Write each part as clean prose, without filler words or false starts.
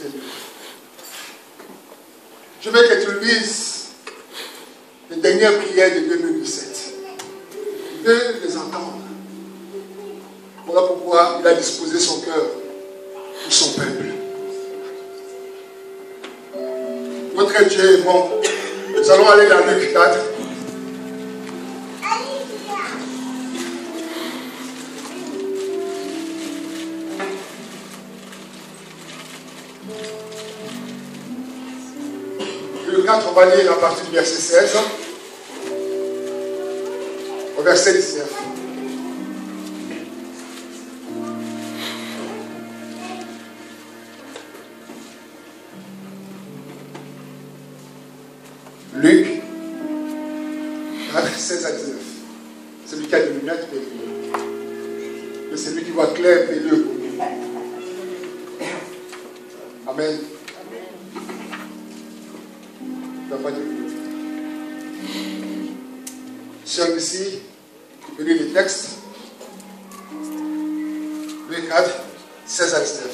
soutenir. Je veux que tu lises les dernières prières de 2017. Tu veux les entendre. Voilà pourquoi il a disposé son cœur pour son peuple. Notre Dieu est bon. Nous allons aller dans Luc 4. Luc 4, on va lire à partir du verset 16 au verset 19. Luc 4, 16 à 19. Celui qui a des lunettes peut lire. Mais celui qui voit clair peut lire pour nous. Amen. Chers ici, tu peux lire les textes. Luc 4, 16 à 19.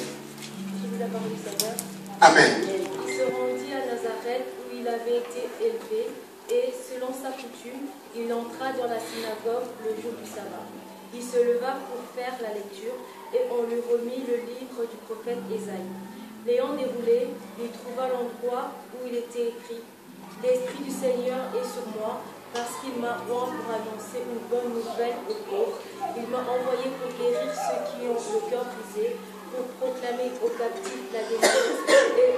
Amen. Il se rendit à Nazareth où il avait été élevé et, selon sa coutume, il entra dans la synagogue le jour du sabbat. Il se leva pour faire la lecture et on lui remit le livre du prophète Ésaïe. L'ayant déroulé, il trouva l'endroit où il était écrit « L'Esprit du Seigneur est sur moi, parce qu'il m'a oint pour annoncer une bonne nouvelle aux pauvres. Il m'a envoyé pour guérir ceux qui ont le cœur brisé, pour proclamer aux captifs la délivrance et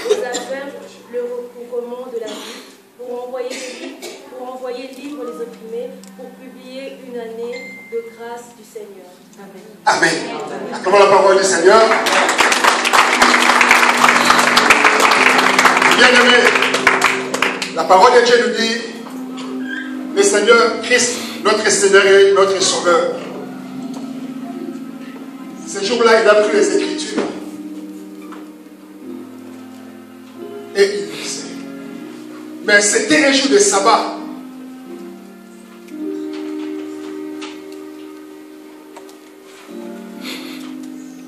aux aveugles le recouvrement de la vie, pour envoyer libre les opprimés, pour publier une année de grâce du Seigneur. Amen. Amen. Acclamons la parole du Seigneur. Bien-aimés, la parole de Dieu nous dit, le Seigneur Christ, notre Seigneur et notre Sauveur. Ce jour-là, il a pris les Écritures et il lisait. Mais c'était un jour de sabbat.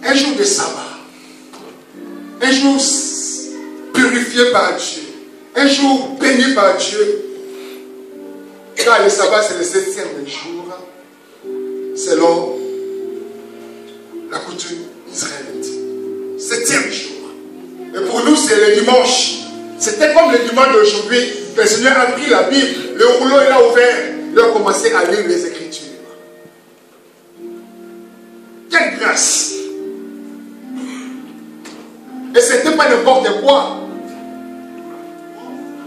Un jour de sabbat. Un jour purifié par Dieu. Un jour béni par Dieu. Car le sabbat, c'est le 7e jour, selon la coutume israélite. 7e jour. Et pour nous, c'est le dimanche. C'était comme le dimanche d'aujourd'hui. Le Seigneur a pris la Bible, le rouleau il a ouvert, il a commencé à lire les Écritures. Quelle grâce! Et ce n'était pas n'importe quoi.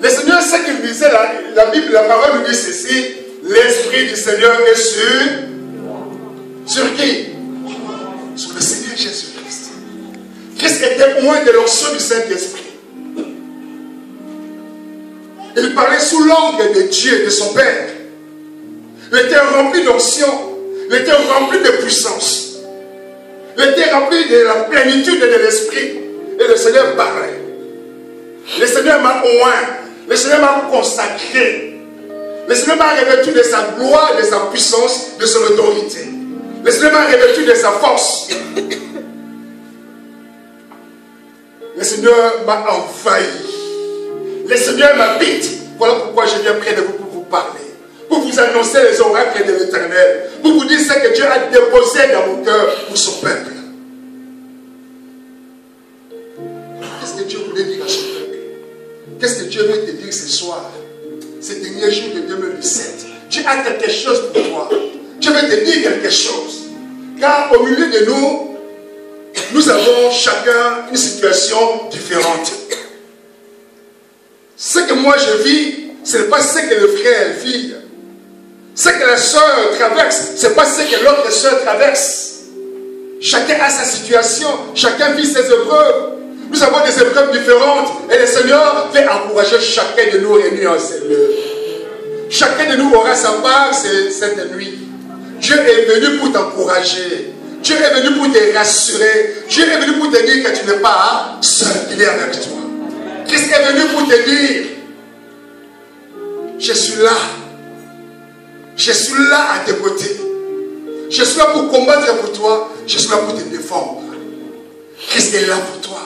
Le Seigneur sait qu'il lisait la Bible, la parole nous dit ceci, l'Esprit du Seigneur est sur qui? Sur le Seigneur Jésus-Christ. Christ était loin de l'onction du Saint-Esprit. Il parlait sous l'angle de Dieu, de son Père. Il était rempli d'onction, il était rempli de puissance. Il était rempli de la plénitude de l'Esprit. Et le Seigneur parlait. Le Seigneur m'a oint. Le Seigneur m'a consacré. Le Seigneur m'a revêtu de sa gloire, de sa puissance, de son autorité. Le Seigneur m'a revêtu de sa force. Le Seigneur m'a envahi. Le Seigneur m'habite. Voilà pourquoi je viens près de vous pour vous parler. Pour vous annoncer les oracles de l'Éternel. Pour vous dire ce que Dieu a déposé dans mon cœur pour son peuple. Qu'est-ce que Dieu voulait dire à son peuple? Qu'est-ce que Dieu veut te dire ce soir? Ces derniers jours de 2017. Dieu a quelque chose pour toi. Dieu veut te dire quelque chose. Car au milieu de nous, nous avons chacun une situation différente. Ce que moi je vis, ce n'est pas ce que le frère vit. Ce que la soeur traverse, ce n'est pas ce que l'autre soeur traverse. Chacun a sa situation, chacun vit ses épreuves. Nous avons des épreuves différentes et le Seigneur veut encourager chacun de nous réunis en Seigneur. Chacun de nous aura sa part cette nuit. Dieu est venu pour t'encourager. Dieu est venu pour te rassurer. Dieu est venu pour te dire que tu n'es pas seul, il est avec toi. Christ est venu pour te dire, je suis là. Je suis là à tes côtés. Je suis là pour combattre pour toi. Je suis là pour te défendre. Christ est là pour toi.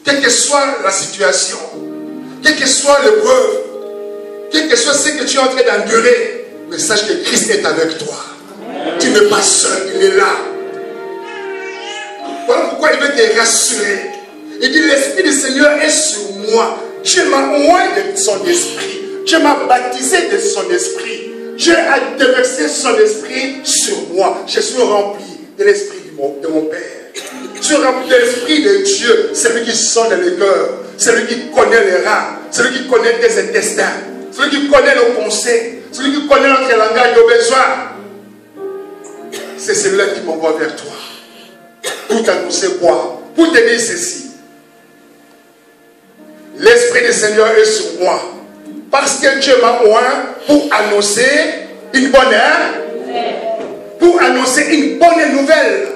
quelle que soit la situation, quelle que soit l'épreuve, quel que soit ce que tu es en train d'endurer, mais sache que Christ est avec toi. Tu n'es pas seul, il est là. Voilà pourquoi il veut te rassurer. Il dit, l'Esprit du Seigneur est sur moi. Dieu m'a oint de son esprit. Dieu m'a baptisé de son esprit. Dieu a déversé son esprit sur moi. Je suis rempli de l'esprit de mon Père. Je suis rempli de l'esprit de Dieu. Celui qui sonne les cœurs. Celui qui connaît les reins. Celui qui connaît tes intestins. Celui qui connaît nos pensées. Celui qui connaît notre langage, nos besoins. C'est celui-là qui m'envoie vers toi. Pour t'annoncer quoi? Pour te dire ceci. L'Esprit du Seigneur est sur moi. Parce que Dieu m'a oint pour annoncer une bonne pour annoncer une bonne nouvelle.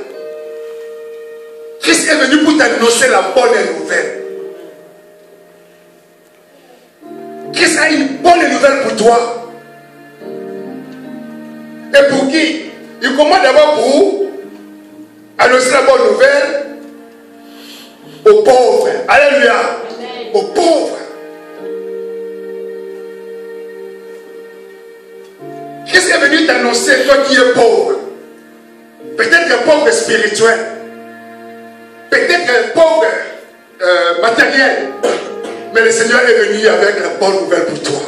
Christ est venu pour t'annoncer la bonne nouvelle. Christ a une bonne nouvelle pour toi. Et pour qui? Il commande d'abord pour annoncer la bonne nouvelle aux pauvres. Alléluia. Aux pauvres. Christ est venu t'annoncer, toi qui es pauvre. Peut-être un pauvre spirituel. Peut-être un pauvre matériel. Mais le Seigneur est venu avec la bonne nouvelle pour toi.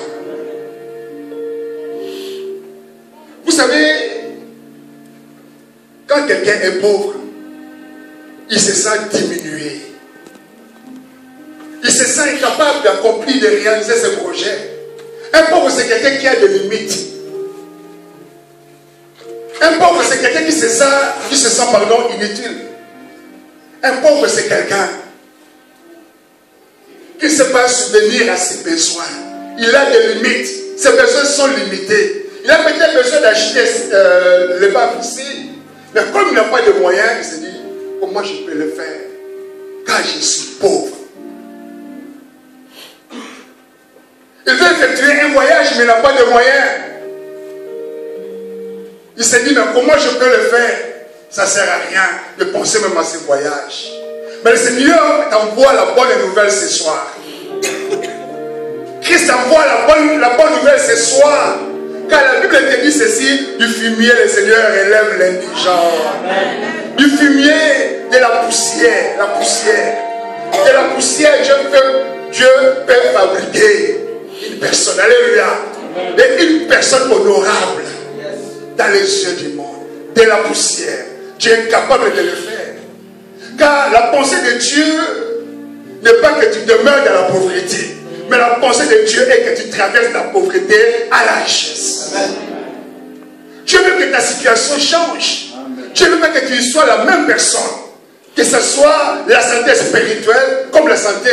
Vous savez, quand quelqu'un est pauvre, il se sent diminué. Il se sent incapable d'accomplir, de réaliser ses projets. Un pauvre, c'est quelqu'un qui a des limites. Un pauvre, c'est quelqu'un qui se sent inutile. Un pauvre, c'est quelqu'un qui ne sait pas subvenir à ses besoins. Il a des limites. Ses besoins sont limités. Il a peut-être besoin d'acheter le bas ici. Mais comme il n'a pas de moyens, il se dit, comment je peux le faire? Car je suis pauvre. Il veut effectuer un voyage, mais il n'a pas de moyens. Il se dit, mais comment je peux le faire? Ça ne sert à rien de penser même à ce voyage. Mais le Seigneur t'envoie la bonne nouvelle ce soir. Christ t'envoie la bonne nouvelle ce soir. Car la Bible te dit ceci, du fumier le Seigneur élève l'indigent. Du fumier, de la poussière. De la poussière, Dieu peut fabriquer une personne. Alléluia. Et une personne honorable dans les yeux du monde. De la poussière. Dieu est capable de le faire. Car la pensée de Dieu n'est pas que tu demeures dans la pauvreté. Mais la pensée de Dieu est que tu traverses la pauvreté à la richesse. Dieu veut que ta situation change. Dieu veut que tu sois la même personne. Que ce soit la santé spirituelle comme la santé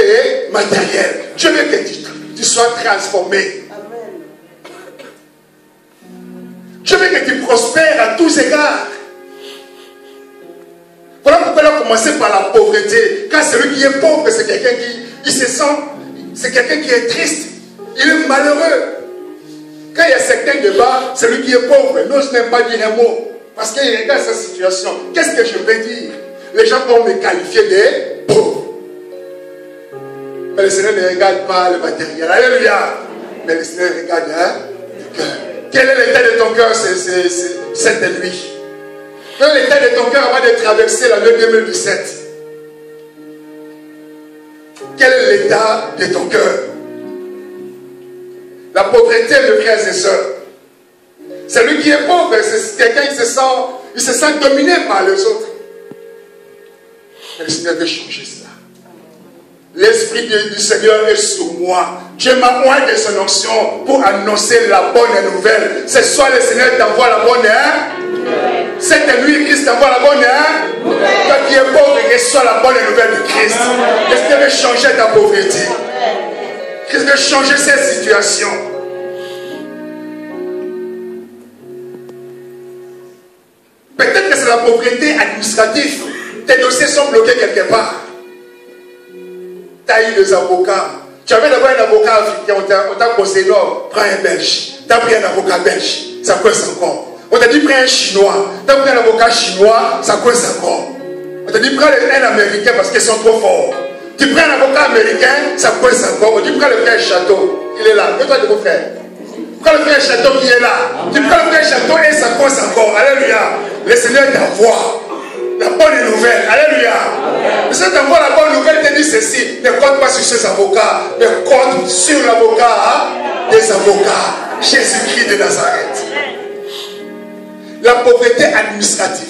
matérielle. Dieu veut que tu sois transformé. Dieu veut que tu prospères à tous égards. Voilà pourquoi il a commencé par la pauvreté. Car celui qui est pauvre, c'est quelqu'un qui se sent... C'est quelqu'un qui est triste. Il est malheureux. Quand il y a certains débats, celui qui est pauvre n'ose même pas dire un mot. Parce qu'il regarde sa situation. Qu'est-ce que je vais dire? Les gens vont me qualifier de pauvre. Mais le Seigneur ne regarde pas le matériel. Alléluia. Mais le Seigneur regarde le cœur. Quel est l'état de ton cœur cette nuit? Quel est l'état de ton cœur avant de traverser l'année 2017? Quel est l'état de ton cœur? La pauvreté, mes frères et sœurs. Celui qui est pauvre, c'est quelqu'un qui se sent dominé par les autres. Mais le Seigneur veut changer cela. L'Esprit du Seigneur est sur moi. Dieu m'a oint de son onction pour annoncer la bonne nouvelle. Ce soir, le Seigneur t'envoie la bonne nouvelle. Cette nuit, Christ t'envoie la bonne nouvelle. Toi qui es pauvre, reçois la bonne nouvelle du Christ. Le Seigneur veut changer ta pauvreté. Christ veut changer cette situation. Peut-être que c'est la pauvreté administrative. Tes dossiers sont bloqués quelque part. Tu as eu des avocats. Tu avais d'abord un avocat africain. On t'a conseillé, non, prends un belge. Tu as pris un avocat belge. Ça coince encore. On t'a dit, prends un chinois. Tu as pris un avocat chinois. Ça coince encore. On t'a dit, prends un américain parce qu'ils sont trop forts. Tu prends un avocat américain, ça coince encore. Tu prends le frère Château, il est là. Et toi, de mon frère. Tu prends le frère Château qui est là. Tu prends le frère Château et ça coince encore. Alléluia. Le Seigneur t'envoie la bonne nouvelle. Alléluia. Le Seigneur t'envoie la bonne nouvelle, te dit ceci. Ne compte pas sur ces avocats, mais compte sur l'avocat des avocats, Jésus-Christ de Nazareth. La pauvreté administrative.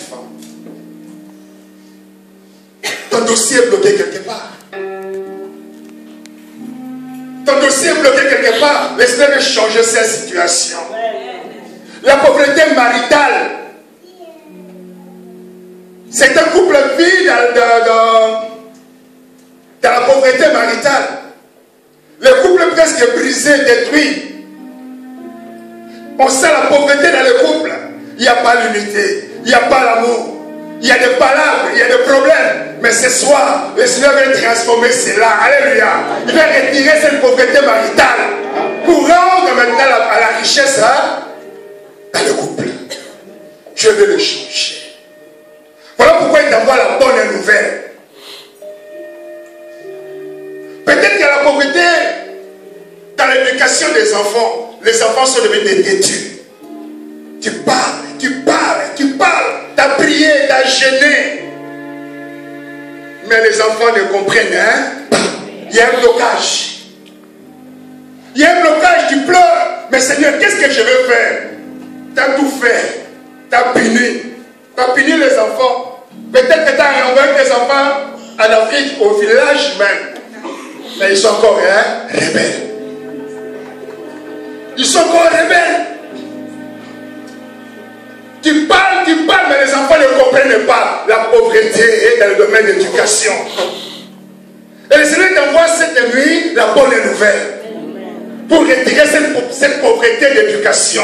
Ton dossier est bloqué quelque part. Ton dossier est bloqué quelque part. Le Seigneur veut changer cette situation. La pauvreté maritale. C'est un couple vit dans la pauvreté maritale. Le couple presque brisé, détruit. On sent la pauvreté dans le couple. Il n'y a pas l'unité, il n'y a pas l'amour. Il y a des palabres, il y a des problèmes. Mais ce soir, le Seigneur va transformer cela. Alléluia. Il va retirer cette pauvreté maritale pour rendre maintenant à la richesse dans le couple. Je vais le changer. Voilà pourquoi il t'envoie la bonne nouvelle. Peut-être qu'il y a la pauvreté dans l'éducation des enfants. Les enfants sont devenus têtus. Tu parles, tu parles, tu parles. Tu as prié, tu as gêné. Mais les enfants ne comprennent pas. Il y a un blocage. Il y a un blocage, tu pleures. Mais Seigneur, qu'est-ce que je vais faire? Tu as tout fait. Tu as puni. Tu as puni les enfants. Peut-être que tu as envoyé tes enfants en Afrique, au village même. Mais ils sont encore rebelles. Ils sont encore rebelles. Tu parles, mais les enfants ne comprennent pas. La pauvreté est dans le domaine de l'éducation. Et le Seigneur t'envoie cette nuit la bonne nouvelle. Pour retirer cette pauvreté d'éducation.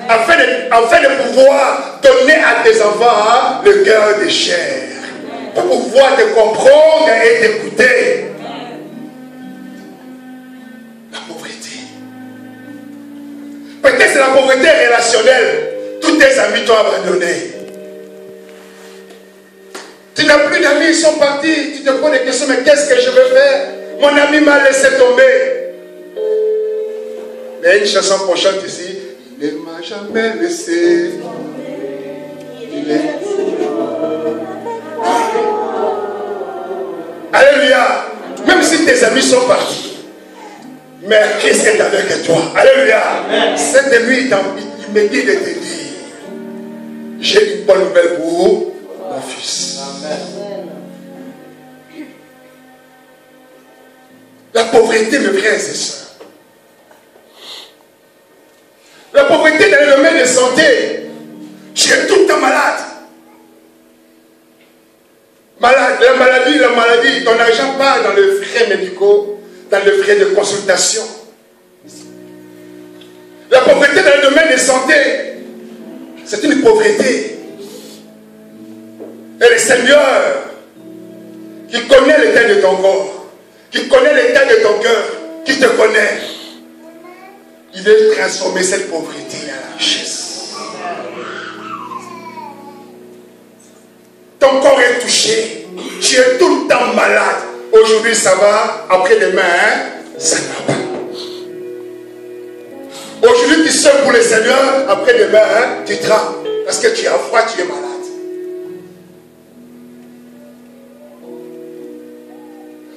Afin de pouvoir donner à tes enfants le cœur de chair. Pour pouvoir te comprendre et t'écouter. La pauvreté. Peut-être c'est la pauvreté relationnelle. Tous tes amis t'ont abandonné. Tu n'as plus d'amis, ils sont partis. Tu te poses des questions, mais qu'est-ce que je vais faire? Mon ami m'a laissé tomber. Mais une chanson qu'on chante ici, il ne m'a jamais laissé. Alléluia. Même si tes amis sont partis, mais Christ est avec toi. Alléluia. Cette nuit, il me dit de te dire, j'ai une bonne nouvelle pour mon fils. Amen. La pauvreté, mes frères et sœurs. La pauvreté dans le domaine de santé. Tu es tout le temps malade. Malade, la maladie, ton argent part dans les frais médicaux, dans les frais de consultation. La pauvreté dans le domaine de santé, c'est une pauvreté. Et le Seigneur, qui connaît l'état de ton corps, qui connaît l'état de ton cœur, qui te connaît, il veut transformer cette pauvreté en la richesse. Ton corps est touché, tu es tout le temps malade. Aujourd'hui ça va, après-demain, ça ne va pas. Aujourd'hui tu sors pour le Seigneur, après-demain, tu trembles. Parce que tu as froid, tu es malade.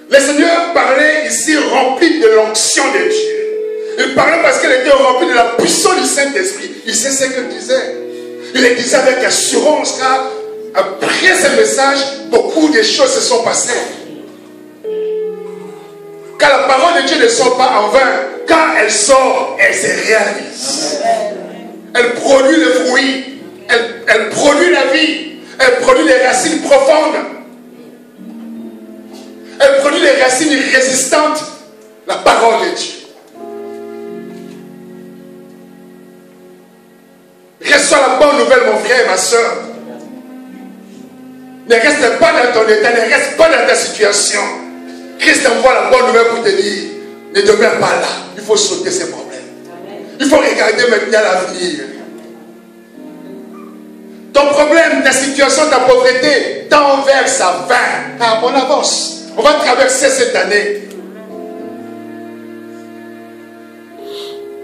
Le Seigneur parlait ici rempli de l'onction de Dieu. Il parlait parce qu'il était rempli de la puissance du Saint-Esprit. Il sait ce qu'il disait. Il le disait avec assurance car après ce message, beaucoup de choses se sont passées. Car la parole de Dieu ne sort pas en vain. Quand elle sort, elle se réalise. Elle produit le fruit. Elle produit la vie. Elle produit les racines profondes. Elle produit les racines résistantes. La parole de Dieu. Reçois la bonne nouvelle, mon frère et ma soeur. Ne reste pas dans ton état, ne reste pas dans ta situation. Christ envoie la bonne nouvelle pour te dire, ne demeure pas là. Il faut sauter ces problèmes. Il faut regarder maintenant l'avenir. Ton problème, ta situation, ta pauvreté, tend vers sa fin. Car on avance. On va traverser cette année.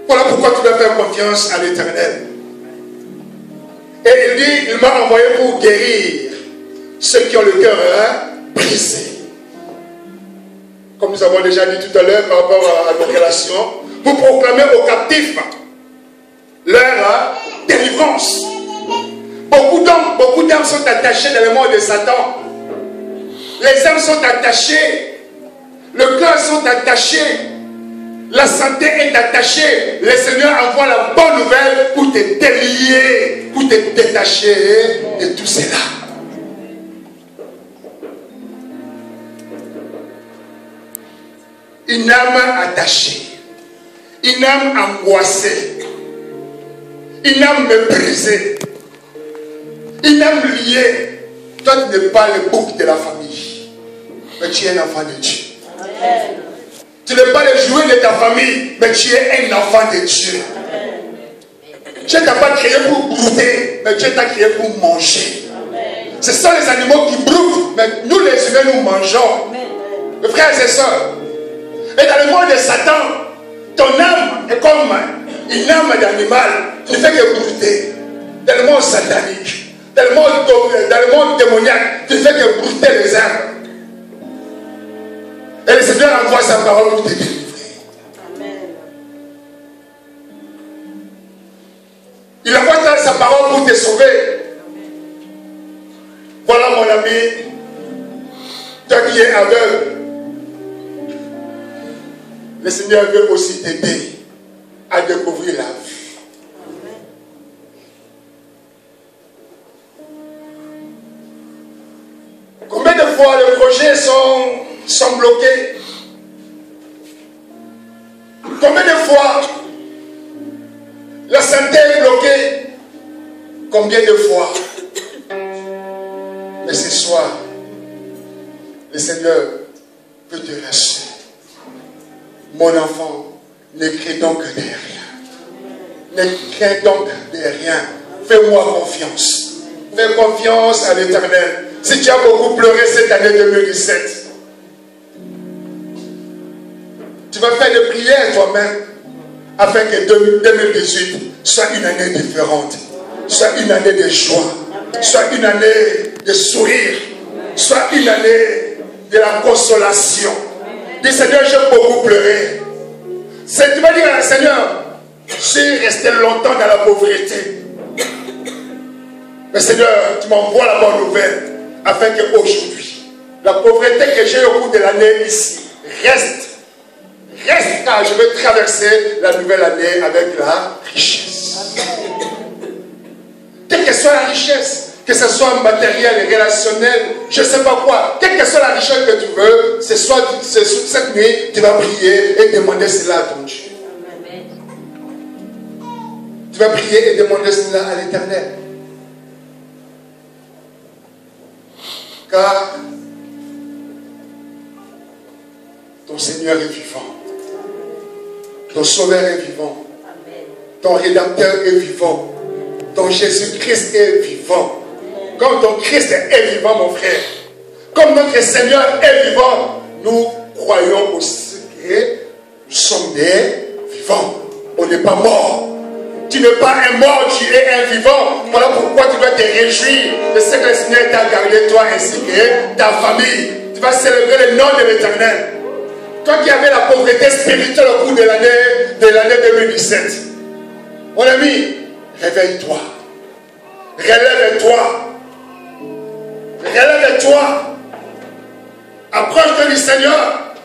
Voilà pourquoi tu dois faire confiance à l'Éternel. Et il dit, il m'a envoyé pour guérir ceux qui ont le cœur brisé. Comme nous avons déjà dit tout à l'heure par rapport à nos relations, pour proclamer aux captifs leur délivrance. Beaucoup d'âmes sont attachées dans le monde de Satan. Les âmes sont attachées. Le cœur sont attachés. La santé est attachée. Le Seigneur envoie la bonne nouvelle pour te délier, pour te détacher de tout cela. Une âme attachée, une âme angoissée, une âme méprisée, une âme liée. Toi, tu n'es pas le bouc de la famille, mais tu es un enfant de Dieu. Amen. Tu n'es pas le jouet de ta famille, mais tu es un enfant de Dieu. Dieu ne t'a pas créé pour brouter, mais Dieu t'a créé pour manger. Ce sont les animaux qui broutent, mais nous les humains, nous mangeons. Mes frères et sœurs, et dans le monde de Satan, ton âme est comme une âme d'animal qui ne fait que brouter. Dans le monde satanique, dans le monde démoniaque, qui ne fait que brouter les âmes. Et le Seigneur envoie sa parole pour te délivrer. Amen. Il envoie sa parole pour te sauver. Amen. Voilà mon ami, toi qui es aveugle. Le Seigneur veut aussi t'aider à découvrir la vie. Amen. Combien de fois les projets sont bloqués? Combien de fois la santé est bloquée? Combien de fois? Mais ce soir, le Seigneur peut te rassurer. Mon enfant, ne crains donc de rien. Ne crains donc de rien. Fais-moi confiance. Fais confiance à l'Éternel. Si tu as beaucoup pleuré cette année 2017, tu vas faire des prières toi-même afin que 2018 soit une année différente, soit une année de joie, soit une année de sourire, soit une année de la consolation. Dis Seigneur, j'ai beaucoup pleuré. Tu vas dire à Seigneur, j'ai resté longtemps dans la pauvreté. Mais Seigneur, tu m'envoies la bonne nouvelle afin qu'aujourd'hui, la pauvreté que j'ai au cours de l'année ici reste, car je vais traverser la nouvelle année avec la richesse. Quelle que soit la richesse, que ce soit matériel, relationnel, je ne sais pas quoi, quelle que soit la richesse que tu veux, cette nuit, tu vas prier et demander cela à ton Dieu. Tu vas prier et demander cela à l'Éternel. Car ton Seigneur est vivant. Ton Sauveur est vivant. Ton Rédempteur est vivant. Ton Jésus-Christ est vivant. Comme ton Christ est vivant, mon frère. Comme notre Seigneur est vivant, nous croyons aussi que nous sommes des vivants. On n'est pas morts. Tu n'es pas un mort, tu es un vivant. Voilà pourquoi tu dois te réjouir de ce que le Seigneur t'a gardé, toi ainsi que ta famille. Tu vas célébrer le nom de l'Éternel. Toi qui avais la pauvreté spirituelle au cours de l'année 2017. Mon ami, réveille-toi. Relève-toi. Relève-toi. Approche du Seigneur.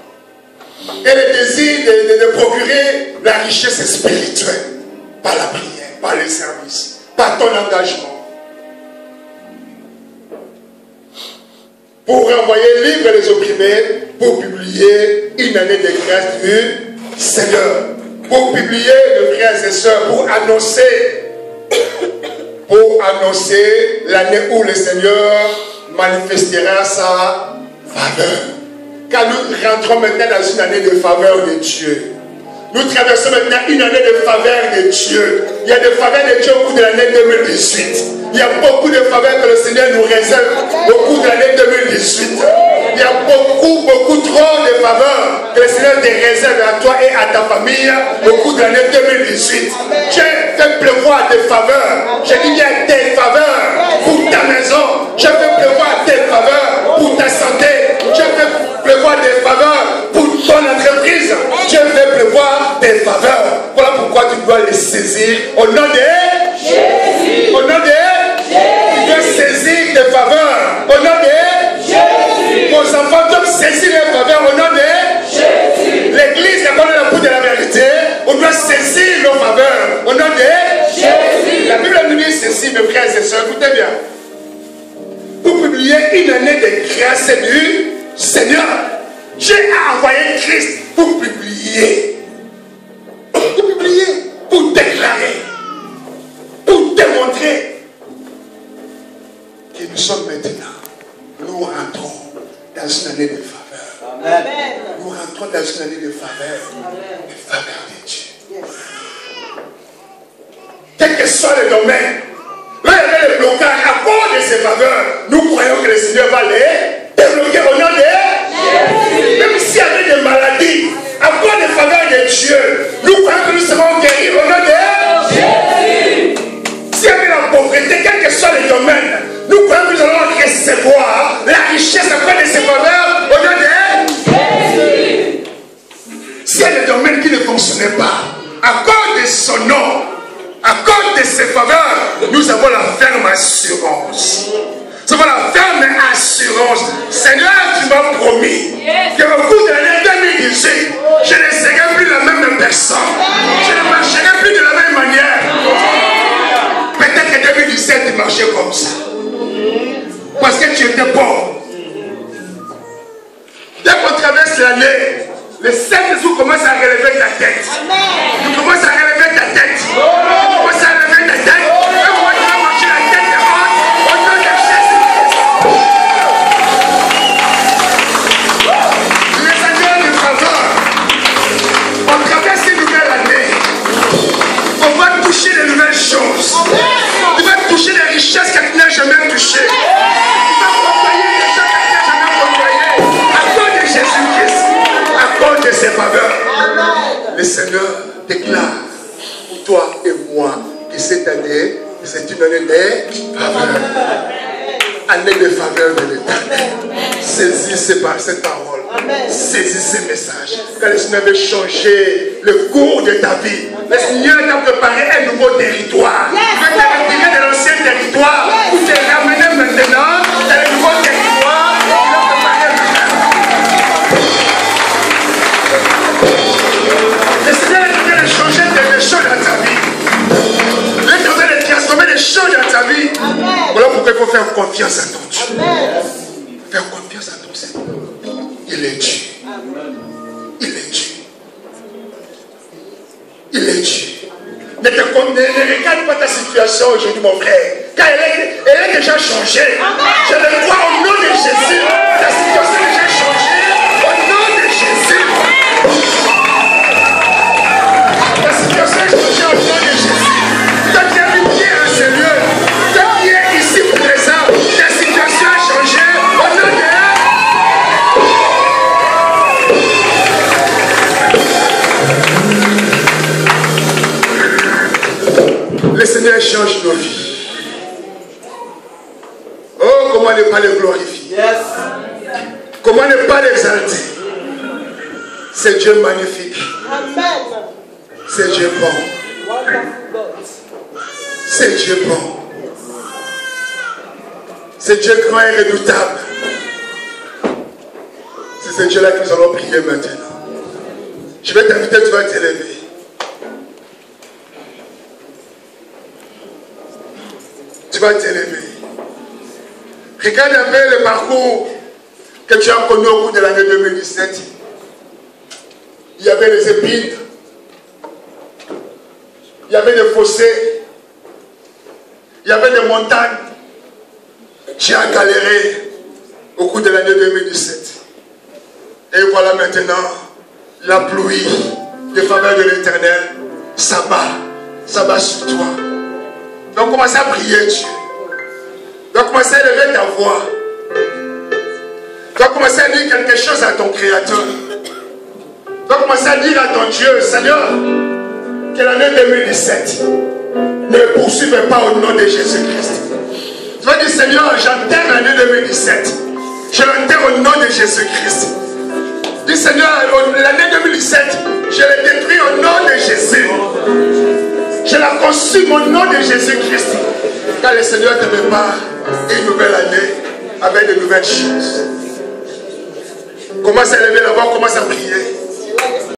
Et le désir de procurer la richesse spirituelle. Par la prière, par le service, par ton engagement. Pour renvoyer libre les opprimés, pour publier une année de grâce du Seigneur. Pour publier, mes frères et sœurs, pour annoncer l'année où le Seigneur manifestera sa faveur. Car nous rentrons maintenant dans une année de faveur de Dieu. Nous traversons maintenant une année de faveur de Dieu. Il y a des faveurs de Dieu au cours de l'année 2018. Il y a beaucoup de faveurs que le Seigneur nous réserve au cours de l'année 2018. Il y a beaucoup trop de faveurs que le Seigneur te réserve à toi et à ta famille au cours de l'année 2018. Dieu fait pleuvoir des faveurs. Je dis bien des faveurs pour ta maison. Je fais pleuvoir des faveurs pour ta santé. Je fais pleuvoir des faveurs pour ton entreprise. Dieu fait pleuvoir des faveurs. Voilà pourquoi tu dois les saisir au nom de Jésus. Au nom de Jésus. Tu dois saisir des faveurs au nom de Jésus. Vos enfants doivent saisir les faveurs au nom de Jésus. L'église est comme la bout de la vérité. On doit saisir nos faveurs au nom de Jésus. La Bible nous dit ceci, mes frères et sœurs, écoutez bien. Pour publier une année de grâce du Seigneur, Dieu a envoyé Christ pour publier, pour déclarer, pour démontrer que nous sommes maintenant, nous rentrons dans une année de faveur. Amen. Nous rentrons dans une année de faveur, de faveur de Dieu. Quel que soit le domaine, là il y avait le blocage à cause de ces faveurs. Nous croyons que le Seigneur va les débloquer au nom de Jésus. Même s'il y avait des maladies, à cause des faveurs de Dieu, nous croyons que nous serons guéris au nom de Jésus. S'il y avait la pauvreté, quel que soit le domaine, nous croyons que nous allons recevoir la richesse à cause de ces faveurs au nom de Jésus. S'il y a des domaines qui ne fonctionnaient pas, à cause de son nom, à cause de ses faveurs, nous avons la ferme assurance. Nous avons la ferme assurance. Seigneur, tu m'as promis qu'au cours de l'année 2018, je ne serai plus la même personne. Je ne marcherai plus de la même manière. Peut-être que 2017, tu marchais comme ça. Parce que tu étais pauvre. Dès qu'on traverse l'année, le 7 jours commence à relever ta tête. Tu commences à relever ta tête. Tu commences à relever ta tête. Et moi, tu vas marcher la tête de haute au nom de Jésus-Christ. Les années de faveur. On traverse une nouvelle année. On va toucher de nouvelles choses. Tu vas toucher des richesses que tu n'as jamais touchées. Tu vas côtoyer des gens que tu n'as jamais côtoyés. À cause de Jésus-Christ. À cause de ses faveurs. Le Seigneur déclare pour toi et moi que cette année, c'est une année de faveur. Année de faveur de l'Éternel. Saisissez par cette parole. Saisis ces messages. Quand le Seigneur veut changer le cours de ta vie, le Seigneur t'a préparé un nouveau territoire. Il veut te retirer de l'ancien territoire pour te ramener maintenant dans le nouveau territoire. Il a préparé maintenant. Le Seigneur est en train de changer des choses dans ta vie. Il est en train de transformer des choses dans ta vie. Voilà pourquoi il faut faire confiance à ton Dieu. Faire confiance à ton Seigneur. Il est Dieu. Il est Dieu. Il est Dieu. Ne regarde pas ta situation aujourd'hui, mon frère. Car elle est déjà changée. Je le crois au nom de Jésus. Ta situation est déjà changée. Au nom de Jésus. Ta situation est changée au nom de Jésus. Toi qui as mis pied à ce lieu, toi qui es ici présent, ta situation a changé au nom de le Seigneur change nos vies. Oh, comment ne pas le glorifier? Comment ne pas l'exalter? C'est Dieu magnifique. C'est Dieu bon. C'est Dieu bon. C'est Dieu grand et redoutable. C'est ce Dieu-là que nous allons prier maintenant. Je vais t'inviter, tu vas t'élever. Tu vas t'élever. Regarde un peu le parcours que tu as connu au cours de l'année 2017. Il y avait les épines. Il y avait des fossés. Il y avait des montagnes. Tu as galéré au cours de l'année 2017. Et voilà maintenant la pluie des faveurs de l'Éternel s'abat sur toi. Donc commence à prier Dieu. Donc commence à élever ta voix. Donc commence à dire quelque chose à ton Créateur. Donc commence à dire à ton Dieu, Seigneur, que l'année 2017 ne poursuive pas au nom de Jésus-Christ. Tu vas dire, Seigneur, j'enterre l'année 2017. Je l'enterre au nom de Jésus-Christ. Dis, Seigneur, l'année 2017, je la détruis au nom de Jésus. Je la consume au nom de Jésus-Christ. Car le Seigneur te prépare une nouvelle année avec de nouvelles choses. Commence à lever la voix, commence à prier.